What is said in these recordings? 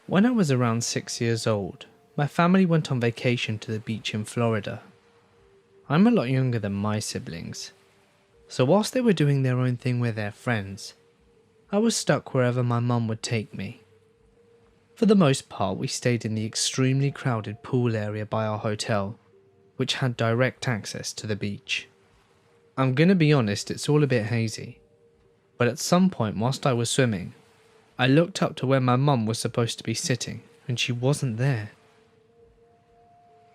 When I was around 6 years old, my family went on vacation to the beach in Florida. I'm a lot younger than my siblings, so whilst they were doing their own thing with their friends, I was stuck wherever my mum would take me. For the most part, we stayed in the extremely crowded pool area by our hotel, which had direct access to the beach. I'm gonna be honest, it's all a bit hazy, but at some point whilst I was swimming, I looked up to where my mum was supposed to be sitting, and she wasn't there.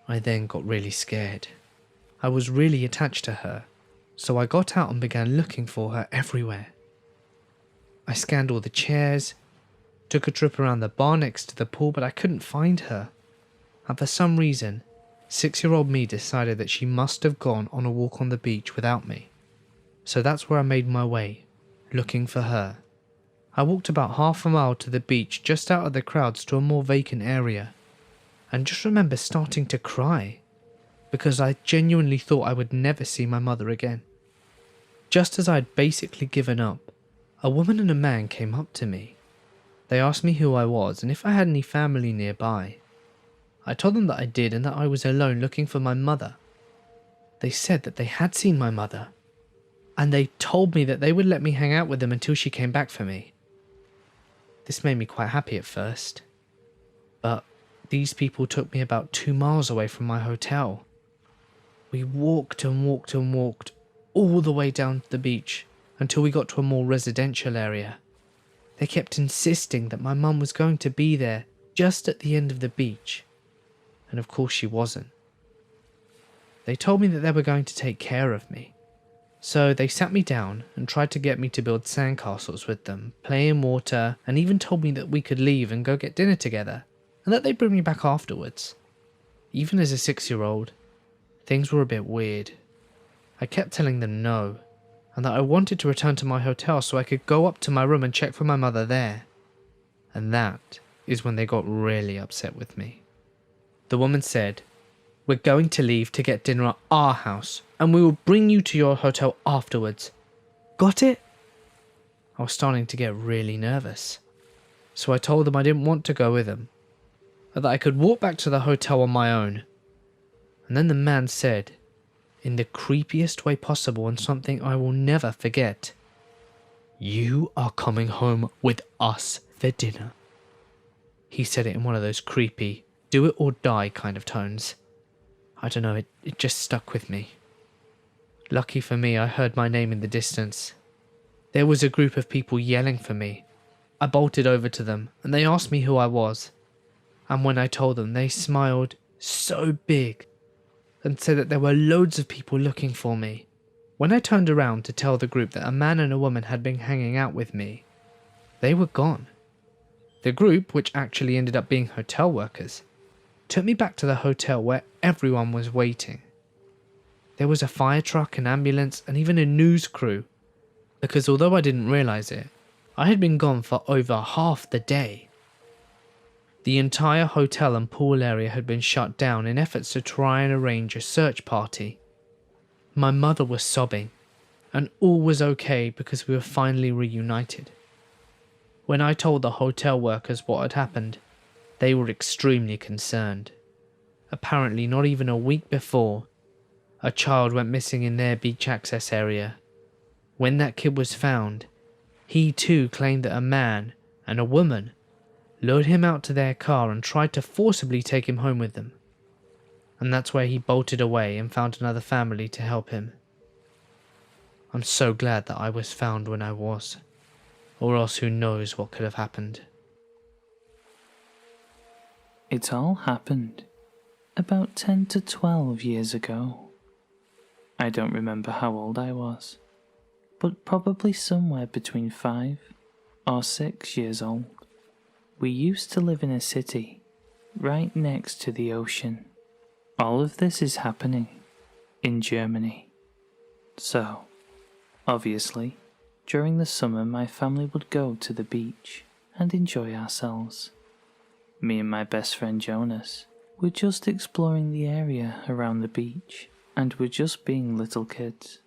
I then got really scared. I was really attached to her, so I got out and began looking for her everywhere. I scanned all the chairs, took a trip around the bar next to the pool, but I couldn't find her. And for some reason, 6-year-old me decided that she must have gone on a walk on the beach without me. So that's where I made my way, looking for her. I walked about half a mile to the beach just out of the crowds to a more vacant area, and just remember starting to cry, because I genuinely thought I would never see my mother again. Just as I'd basically given up, a woman and a man came up to me. They asked me who I was and if I had any family nearby. I told them that I did and that I was alone looking for my mother. They said that they had seen my mother, and they told me that they would let me hang out with them until she came back for me. This made me quite happy at first, but these people took me about 2 miles away from my hotel. We walked and walked and walked all the way down to the beach until we got to a more residential area. They kept insisting that my mum was going to be there just at the end of the beach, and of course she wasn't. They told me that they were going to take care of me, so they sat me down and tried to get me to build sandcastles with them, play in water, and even told me that we could leave and go get dinner together, and that they'd bring me back afterwards. Even as a 6-year-old, things were a bit weird. I kept telling them no, and that I wanted to return to my hotel so I could go up to my room and check for my mother there. And that is when they got really upset with me. The woman said, "We're going to leave to get dinner at our house, and we will bring you to your hotel afterwards. Got it?" I was starting to get really nervous, so I told them I didn't want to go with them, and that I could walk back to the hotel on my own. And then the man said, in the creepiest way possible and something I will never forget, "You are coming home with us for dinner." He said it in one of those creepy, do it or die kind of tones. I don't know, it just stuck with me. Lucky for me, I heard my name in the distance. There was a group of people yelling for me. I bolted over to them and they asked me who I was. And when I told them, they smiled so big and said that there were loads of people looking for me. When I turned around to tell the group that a man and a woman had been hanging out with me, they were gone. The group, which actually ended up being hotel workers, took me back to the hotel where everyone was waiting. There was a fire truck, an ambulance, and even a news crew, because although I didn't realise it, I had been gone for over half the day. The entire hotel and pool area had been shut down in efforts to try and arrange a search party. My mother was sobbing, and all was okay because we were finally reunited. When I told the hotel workers what had happened, they were extremely concerned. Apparently, not even a week before, a child went missing in their beach access area. When that kid was found, he too claimed that a man and a woman lured him out to their car and tried to forcibly take him home with them. And that's where he bolted away and found another family to help him. I'm so glad that I was found when I was, or else who knows what could have happened. It all happened about 10 to 12 years ago. I don't remember how old I was, but probably somewhere between 5 or 6 years old. We used to live in a city right next to the ocean. All of this is happening in Germany. So, obviously, during the summer my family would go to the beach and enjoy ourselves. Me and my best friend Jonas were just exploring the area around the beach and were just being little kids.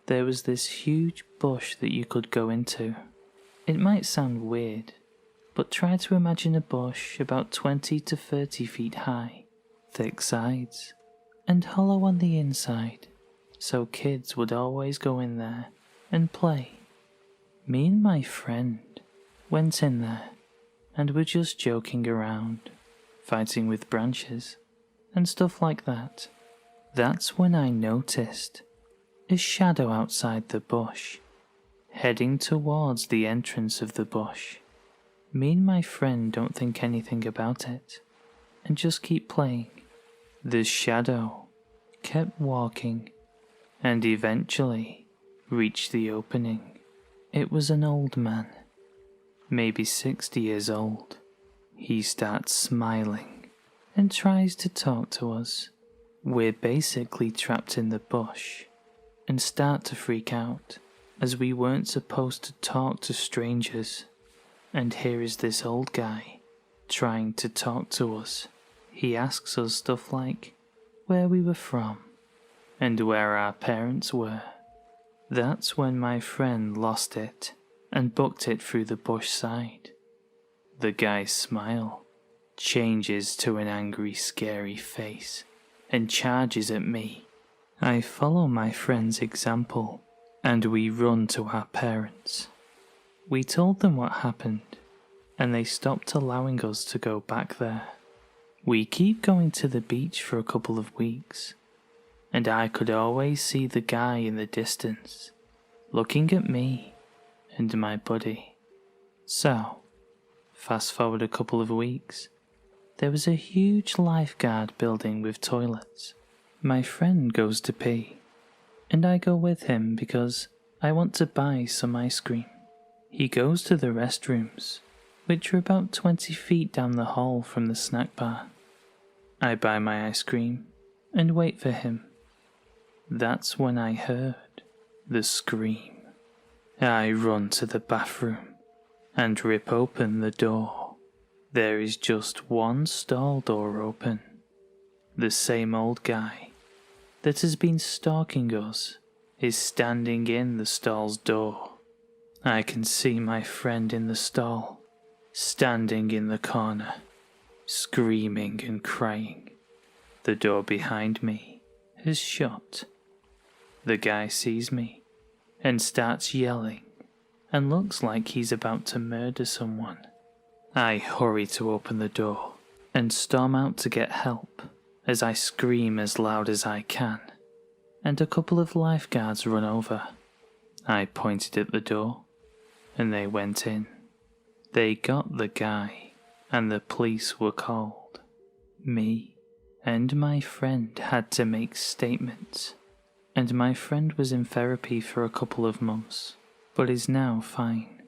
There was this huge bush that you could go into. It might sound weird, But try to imagine a bush about 20 to 30 feet high, thick sides, and hollow on the inside, so kids would always go in there and play. Me and my friend went in there and were just joking around, fighting with branches and stuff like that. That's when I noticed a shadow outside the bush, heading towards the entrance of the bush. Me and my friend don't think anything about it, and just keep playing. The shadow kept walking, and eventually reached the opening. It was an old man, maybe 60 years old. He starts smiling, and tries to talk to us. We're basically trapped in the bush, and start to freak out, as we weren't supposed to talk to strangers. And here is this old guy, trying to talk to us. He asks us stuff like where we were from, and where our parents were. That's when my friend lost it, and booked it through the bush side. The guy's smile changes to an angry, scary face, and charges at me. I follow my friend's example, and we run to our parents. We told them what happened, and they stopped allowing us to go back there. We keep going to the beach for a couple of weeks, and I could always see the guy in the distance, looking at me and my buddy. So, fast forward a couple of weeks, there was a huge lifeguard building with toilets. My friend goes to pee, and I go with him because I want to buy some ice cream. He goes to the restrooms, which are about 20 feet down the hall from the snack bar. I buy my ice cream and wait for him. That's when I heard the scream. I run to the bathroom and rip open the door. There is just one stall door open. The same old guy that has been stalking us is standing in the stall's door. I can see my friend in the stall, standing in the corner, screaming and crying. The door behind me is shut. The guy sees me and starts yelling and looks like he's about to murder someone. I hurry to open the door and storm out to get help as I scream as loud as I can, and a couple of lifeguards run over. I pointed at the door, and they went in. They got the guy, and the police were called. Me and my friend had to make statements, and my friend was in therapy for a couple of months, but is now fine.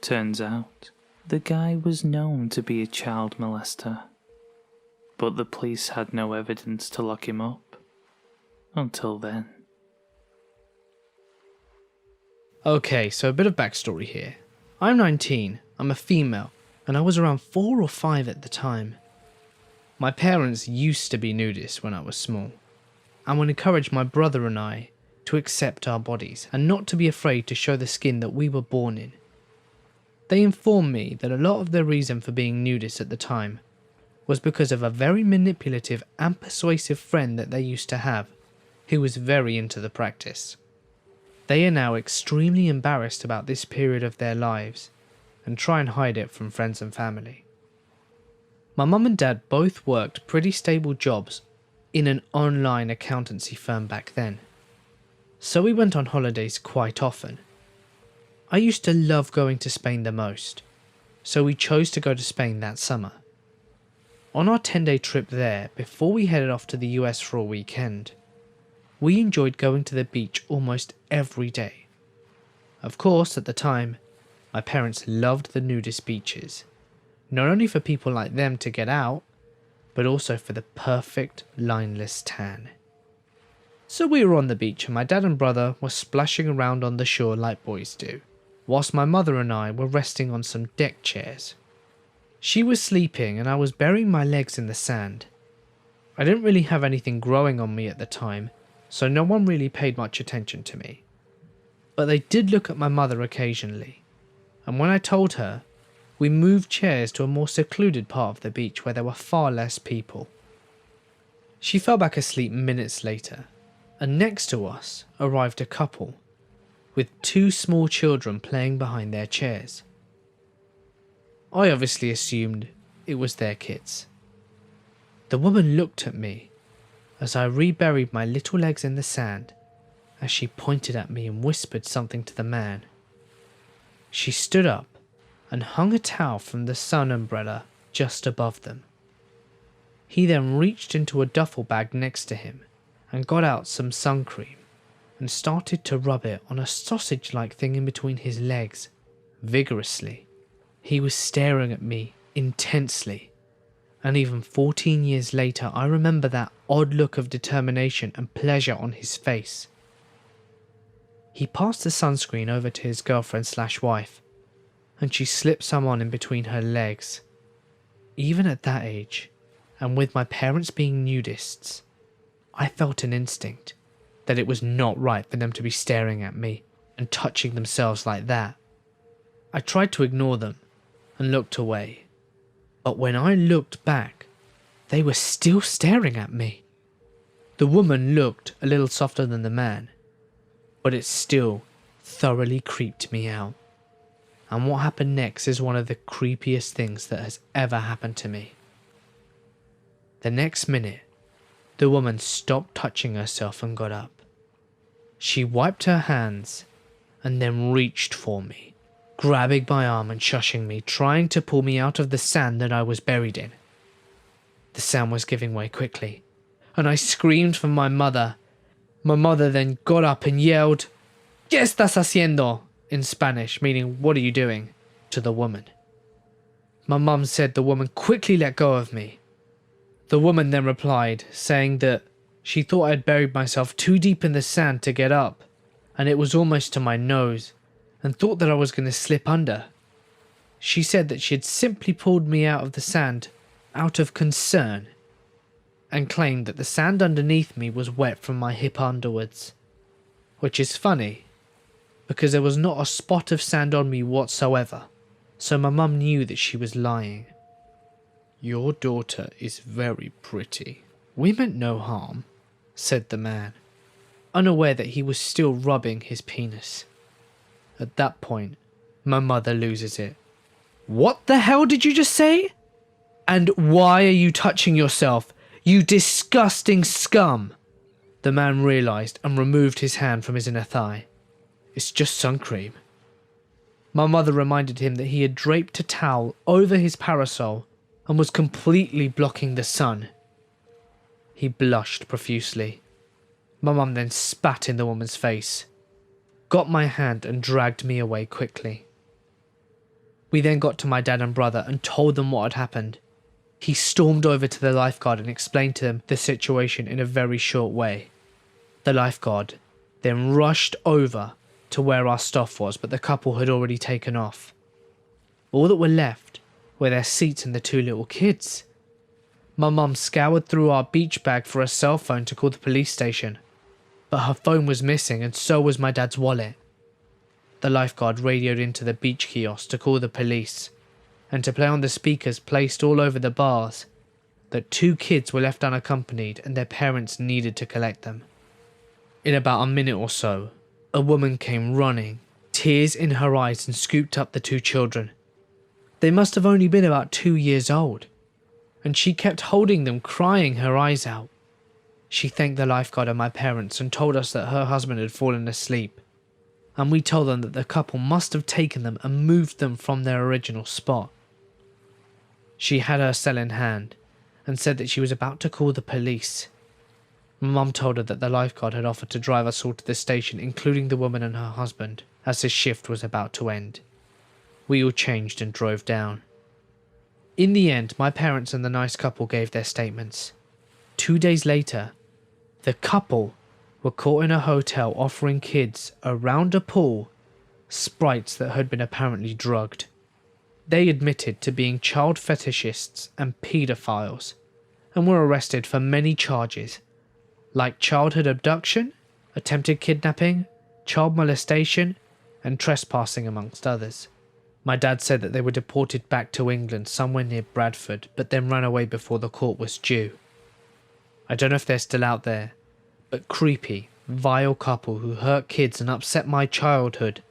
Turns out, the guy was known to be a child molester, but the police had no evidence to lock him up. Until then. Okay, so a bit of backstory here. I'm 19, I'm a female, and I was around 4 or 5 at the time. My parents used to be nudists when I was small, and would encourage my brother and I to accept our bodies and not to be afraid to show the skin that we were born in. They informed me that a lot of their reason for being nudists at the time was because of a very manipulative and persuasive friend that they used to have, who was very into the practice. They are now extremely embarrassed about this period of their lives and try and hide it from friends and family. My mum and dad both worked pretty stable jobs in an online accountancy firm back then, so we went on holidays quite often. I used to love going to Spain the most, so we chose to go to Spain that summer. On our 10-day trip there, before we headed off to the US for a weekend, we enjoyed going to the beach almost every day. Of course, at the time, my parents loved the nudist beaches, not only for people like them to get out, but also for the perfect lineless tan. So we were on the beach and my dad and brother were splashing around on the shore like boys do, whilst my mother and I were resting on some deck chairs. She was sleeping and I was burying my legs in the sand. I didn't really have anything growing on me at the time, so no one really paid much attention to me. But they did look at my mother occasionally, and when I told her, we moved chairs to a more secluded part of the beach where there were far less people. She fell back asleep minutes later, and next to us arrived a couple, with 2 small children playing behind their chairs. I obviously assumed it was their kids. The woman looked at me as I reburied my little legs in the sand, as she pointed at me and whispered something to the man. She stood up and hung a towel from the sun umbrella just above them. He then reached into a duffel bag next to him and got out some sun cream and started to rub it on a sausage-like thing in between his legs, vigorously. He was staring at me intensely, and even 14 years later I remember that odd look of determination and pleasure on his face. He passed the sunscreen over to his girlfriend/wife, and she slipped some on in between her legs. Even at that age, and with my parents being nudists, I felt an instinct that it was not right for them to be staring at me and touching themselves like that. I tried to ignore them and looked away, but when I looked back, they were still staring at me. The woman looked a little softer than the man, but it still thoroughly creeped me out. And what happened next is one of the creepiest things that has ever happened to me. The next minute, the woman stopped touching herself and got up. She wiped her hands and then reached for me, grabbing my arm and shushing me, trying to pull me out of the sand that I was buried in. The sand was giving way quickly, and I screamed for my mother. My mother then got up and yelled, "¿Qué estás haciendo?" in Spanish, meaning "what are you doing?" to the woman. My mum said the woman quickly let go of me. The woman then replied, saying that she thought I had buried myself too deep in the sand to get up, and it was almost to my nose, and thought that I was going to slip under. She said that she had simply pulled me out of the sand out of concern, and claimed that the sand underneath me was wet from my hip onwards, which is funny, because there was not a spot of sand on me whatsoever, so my mum knew that she was lying. "Your daughter is very pretty. We meant no harm," said the man, unaware that he was still rubbing his penis. At that point, my mother loses it. "What the hell did you just say? And why are you touching yourself, you disgusting scum?" The man realised and removed his hand from his inner thigh. "It's just sun cream." My mother reminded him that he had draped a towel over his parasol and was completely blocking the sun. He blushed profusely. My mum then spat in the woman's face, got my hand and dragged me away quickly. We then got to my dad and brother and told them what had happened. He stormed over to the lifeguard and explained to them the situation in a very short way. The lifeguard then rushed over to where our stuff was, but the couple had already taken off. All that were left were their seats and the 2 little kids. My mum scoured through our beach bag for a cell phone to call the police station, but her phone was missing and so was my dad's wallet. The lifeguard radioed into the beach kiosk to call the police, and to play on the speakers placed all over the bars that 2 kids were left unaccompanied and their parents needed to collect them. In about a minute or so, a woman came running, tears in her eyes, and scooped up the 2 children. They must have only been about 2 years old, and she kept holding them, crying her eyes out. She thanked the lifeguard and my parents and told us that her husband had fallen asleep, and we told them that the couple must have taken them and moved them from their original spot. She had her cell in hand and said that she was about to call the police. My mum told her that the lifeguard had offered to drive us all to the station, including the woman and her husband, as his shift was about to end. We all changed and drove down. In the end, my parents and the nice couple gave their statements. 2 days later, the couple were caught in a hotel offering kids around a pool sprites that had been apparently drugged. They admitted to being child fetishists and paedophiles, and were arrested for many charges, like childhood abduction, attempted kidnapping, child molestation, and trespassing, amongst others. My dad said that they were deported back to England somewhere near Bradford, but then ran away before the court was due. I don't know if they're still out there, but creepy, vile couple who hurt kids and upset my childhood.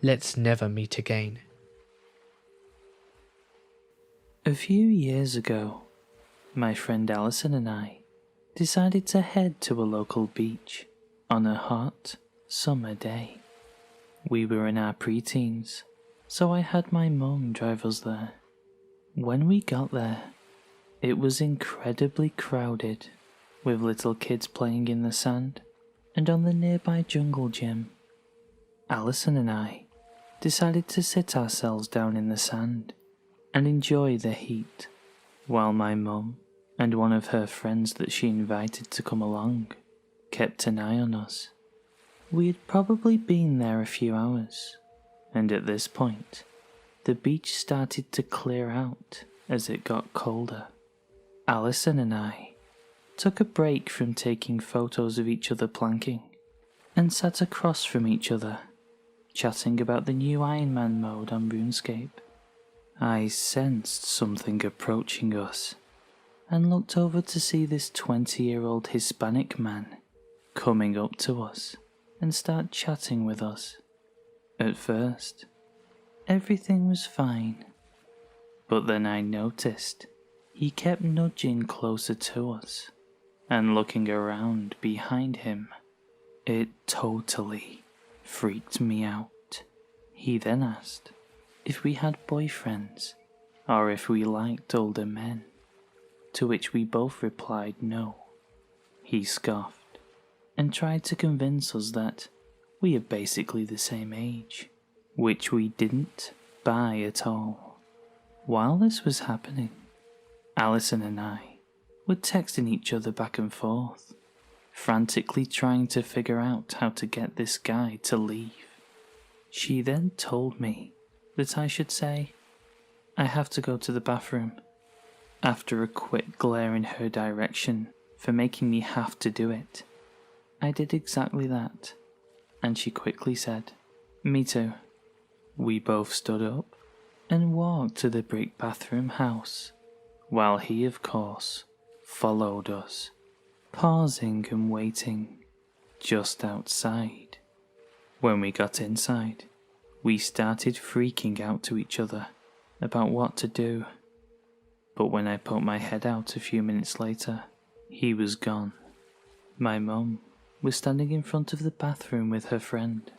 Let's never meet again. A few years ago, my friend Alison and I decided to head to a local beach on a hot summer day. We were in our preteens, so I had my mum drive us there. When we got there, it was incredibly crowded, with little kids playing in the sand and on the nearby jungle gym. Alison and I decided to sit ourselves down in the sand and enjoy the heat, while my mum and one of her friends that she invited to come along kept an eye on us. We had probably been there a few hours, and at this point, the beach started to clear out as it got colder. Alison and I took a break from taking photos of each other planking and sat across from each other, chatting about the new Iron Man mode on RuneScape. I sensed something approaching us and looked over to see this 20-year-old Hispanic man coming up to us and start chatting with us. At first, everything was fine, but then I noticed he kept nudging closer to us and looking around behind him. It totally freaked me out. He then asked if we had boyfriends or if we liked older men, to which we both replied no. He scoffed and tried to convince us that we are basically the same age, which we didn't buy at all. While this was happening, Alison and I were texting each other back and forth, frantically trying to figure out how to get this guy to leave. She then told me that I should say, "I have to go to the bathroom," after a quick glare in her direction for making me have to do it. I did exactly that, and she quickly said, "Me too." We both stood up and walked to the brick bathroom house, while he, of course, followed us, pausing and waiting just outside. When we got inside, we started freaking out to each other about what to do. But when I poked my head out a few minutes later, he was gone. My mum was standing in front of the bathroom with her friend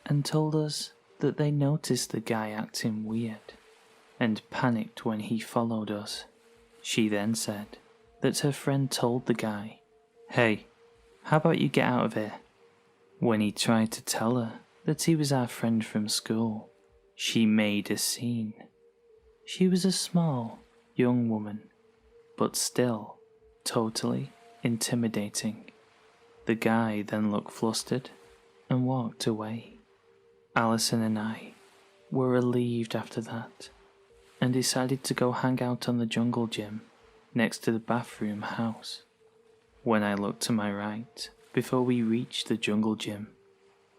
and told us that they noticed the guy acting weird and panicked when he followed us. She then said that her friend told the guy, "Hey, how about you get out of here?" When he tried to tell her that he was our friend from school, she made a scene. She was a small, young woman, but still totally intimidating. The guy then looked flustered and walked away. Alison and I were relieved after that and decided to go hang out on the jungle gym next to the bathroom house. When I looked to my right before we reached the jungle gym,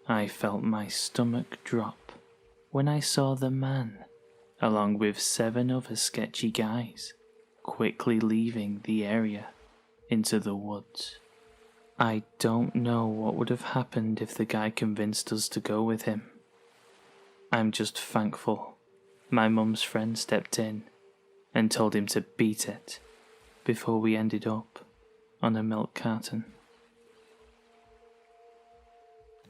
I felt my stomach drop when I saw the man, along with 7 other sketchy guys, quickly leaving the area into the woods. I don't know what would have happened if the guy convinced us to go with him. I'm just thankful my mum's friend stepped in and told him to beat it before we ended up on a milk carton.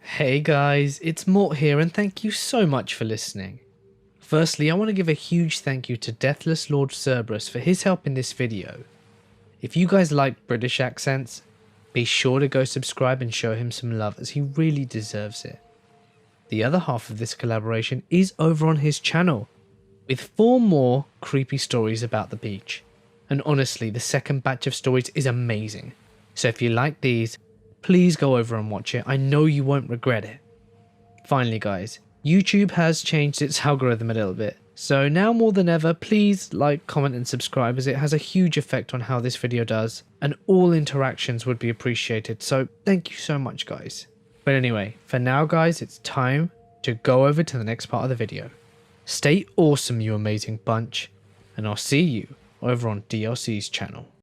Hey guys, it's Mort here and thank you so much for listening. Firstly, I want to give a huge thank you to Deathless Lord Cerberus for his help in this video. If you guys like British accents, be sure to go subscribe and show him some love as he really deserves it. The other half of this collaboration is over on his channel, with 4 more creepy stories about the beach. And honestly, the second batch of stories is amazing. So if you like these, please go over and watch it. I know you won't regret it. Finally guys, YouTube has changed its algorithm a little bit. So now more than ever, please like, comment and subscribe as it has a huge effect on how this video does. And all interactions would be appreciated. So thank you so much guys. But anyway, for now guys, it's time to go over to the next part of the video. Stay awesome, you amazing bunch, and I'll see you over on DLC's channel.